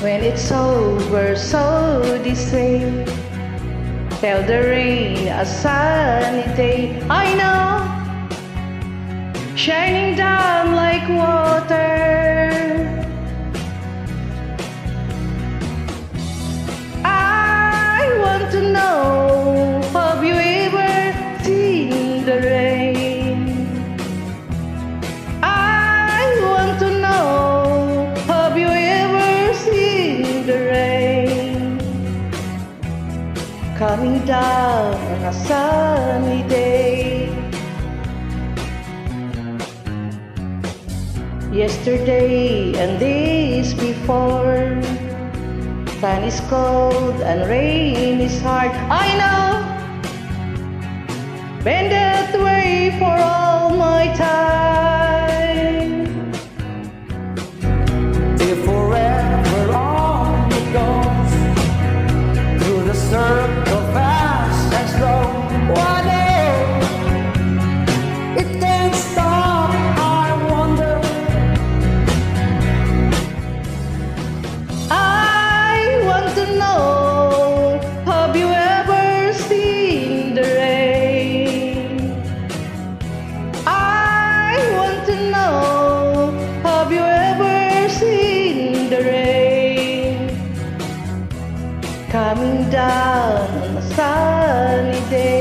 When it's over, so this way, tell the rain a sunny day. I know, shining down like water. I want to know, have you ever seen the rain? I want to know, have you ever seen the rain coming down on a sunny day? Yesterday and days before, sun is cold and rain is hard. I know, been that way for all my time. If forever on it goes, through the circle fast and slow. One day it can't stop, I wonder. I want to know, have you ever seen the rain? I want to know, have you ever seen the rain coming down on a sunny day?